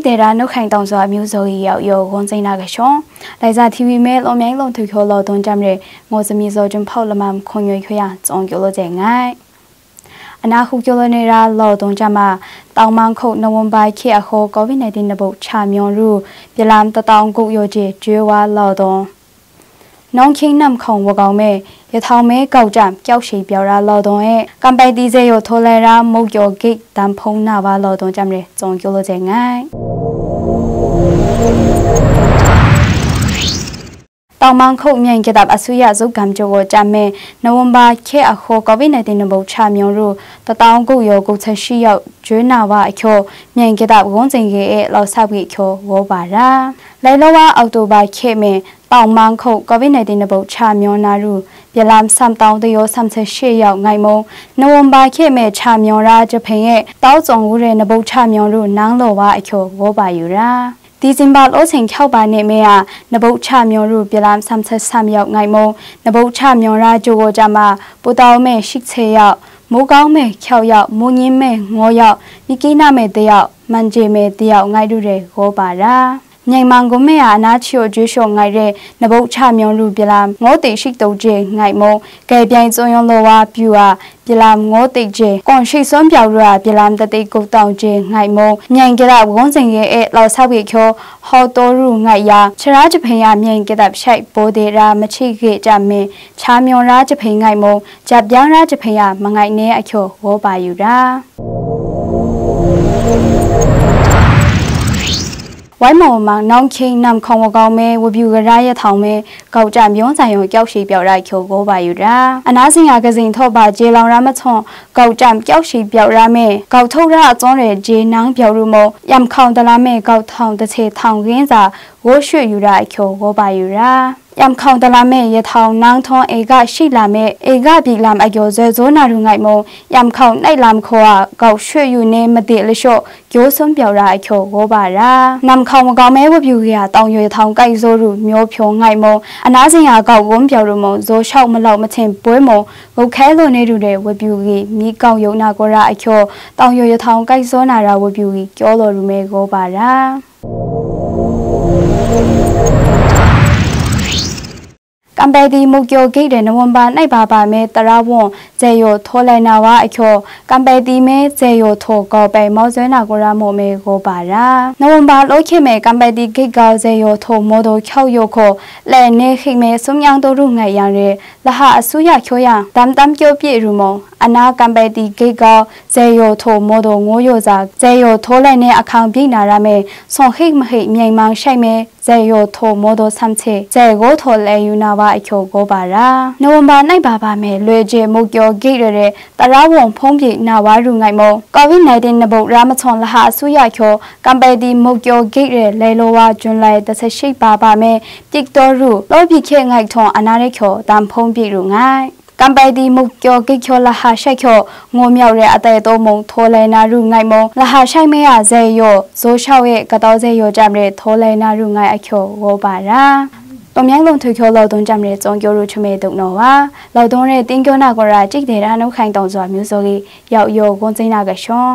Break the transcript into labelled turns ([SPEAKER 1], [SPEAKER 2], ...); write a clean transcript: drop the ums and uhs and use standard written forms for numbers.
[SPEAKER 1] တဲ့ရာနှုတ်ခိုင်တောင်စွာမျိုးစိုးကြီးရောက်ရောဝန်စိနာကရှောလိုက်စား TV မဲလုံးမြိုင်းလုံးသူခေါ်လို့တုံးကြမ်းရဲငိုစမီစောကျွန်းဖောက်လမခွန်ရွေခွေရစုံကြလို့တဲ့ငိုင်းအနာခုကျော်နေရာလော်တုံးကြမှာတောင်မန်ခုတ်နဝမ်ဘိုင်ခေအခေါ် COVID-19 နဘုတ်ချမြောင်ရူပြလမ်တတောင်ကုတ်ရောကျေကျွေးဝါလော်တုံးน้องคิงนำของวกเอาเมยทาวเมเก่าจามเจ้าชีเปียวราลอดงเอกำไปดีเจโยโทเลรามุกโยกิตามพงนาวาลอดงจำเรจงโยโลเจง่ายตองมังคุเมียงเกตับอสุยาสุกำโจโกจามเมนวมบาเคอโคกวินาทีนบุชามยงรูตะตองกุโยกุเชชิยကျွေးနာဝအချိုเมียงเกตับဝန်းစင်ကေလောဆောက်ကိချိုဝောပါရာလဲလောဝအောက်တိုဘာခေမေတောင်မန်ခုတ် COVID-19 နဘုတ်ချမြောနာရူပြလမ်ဆမ်တောင်တယောဆမ်ဆက်ရှေရောက်ငိုင်မုံနဝမ်ဘာခေမေချမြောရာဂျပန်ရဲ့တောက်စုံဦးရဲ့နဘုတ်ချမြောရူနန်းလောဝအချိုဝောပါယူရာဒီဇင်ဘာလို့ချိန်ခောက်ပါနေမေဟာနဘုတ်ချမြောရူပြလမ်ဆမ်ဆက်ဆမ်ရောက်ငိုင်မုံနဘုတ်ချမြောရာဂျိုကိုကြမှာပူတောင်းမဲရှိချေရောက်မိုးကောင်းမဲ့၆ရောက်မိုးငင်းမဲ့၅ရောက်မိကိနာမဲ့၁ယောက်မန်ဂျေမဲ့၁ယောက်ငိုက်တူတဲ့ဟောပါရာညိုင်မန်ကိုမဲအနာချီကိုကျွေးလျှော်ငိုက်တဲ့နဘုတ်ချမြောင်လူပြလာငေါတိရှိတုတ်ကျဲငိုက်မုံကဲပြိုင်စုံရုံလောဝါပြူဟာပြလာငေါတိကျဲကွန်ရှိစွန်ပြောက်ရပြလာတတိကုတ်တောင်ကျဲငိုက်မုံညိုင်ကြရဝန်းစင်ရဲ့လောက်ဆောက်ပြီးခေါ်ဟောတိုရူငိုက်ယာချရာဂျပန်ရမြိုင်ကြတဲ့ရှိုက်ပိုဒေရာမချိခေကြမင်းချာမြောင်ရာဂျပန်ငိုက်မုံဂျပ်ပြောင်းရာဂျပန်ရမငိုက်နေအခေါ်ဝေါ်ပါယူရာဝိုင်းမောင်မောင်နောင်ချင်းနမ်ခေါဝကောင်မဲဝပြူကရရထောင်မဲကောက်ကြမြုံးဆိုင်ရောကြောက်ရှိပြောက်ရိုက်ချိုကိုပါယူရာအနာစင်ရကစင်ထော့ပါဂျေလောင်ရမချွန်ကောက်ကြကြောက်ရှိပြောက်ရမဲကောက်ထုတ်ရအကျွန်းရဲ့ဂျေနန်းပြောက်ရမောယမ်ခေါင်တလာမဲကောက်ထောင်တစ်ချေထောင်ရင်းစာဝိုးရွှေယူရာချိုကိုပါယူရာยำข่าวตลาดเมยทองนางทองเอกชิลาเมเอกบีลามอโยเจโซนารุงไงมงยำข่าวในลามโคอาเก่าช่วยอยู่ในมติเลโชโยสมเปียวราโคโกบารานำข่าวมาเก่าแม่ว่าบิวเกียตองอยู่ทองไกโซรุมีโพงไงมงอนาสิงาเก่าก้มเปียวรุมงโซเช่ามาเหล่ามาเชนป่วยมงกูแค่โลในดูเดว่าบิวกีมีเก่าอยู่นาโกราโคตองอยู่ทองไกโซนาราว่าบิวกีโยโลรุเมโกบารากัมเบดีมุกโยกิเดนวันบานในบาบาเมตระวงเจโยโทเลนาวาอโคกัมเบดีเมเจโยโทกอไปมอเจนากุราโมเมโกบารานวันบาโลเคเมกัมเบดีกิกาเจโยโทโมโดเข้าโยโคและเนคิเมสมยังตัวรุ่งไงยังเรละหาสุยาโคยังตามเกี่ยวปีรุมอนากัมเบดีกิกาเจโยโทโมโดงโยจากเจโยโทเลเนอคังปีนาราเมส่งฮิกมหิเมียมังใช่เมเจโยโทโมโดซัมเชเจโกโทเลยูนาวาอโคโกบารานวันบาในบาบาเมลวยเจมุกโยกิเรตระวงพงปีนาวารุไงโมCOVID-19 นบรามชนละหาสุยาโคกัมเบดีมุกโยกิเรเลโลวาจุนไลตะเซชิบาบาเมปิกโตรูโลบิเคไงทองอนาเรโคตามพงปีรุไงกัมไปดีมุกโยกิโคละหาใช่โคงมยาวเรอเตโตมงโทเลนารุไงมงละหาใช่เมียเจโยโซชาวเอกตอเจโยจามเรโทเลนารุไงอโคโวบาราตมยังลงถือโคเราต้องจำเรจงโยรุชเมตุกโนวาเราต้องเรติ้งโยนากราจิกเดรานุขังตองจวมิวโซกียาวโยกงจินากะชง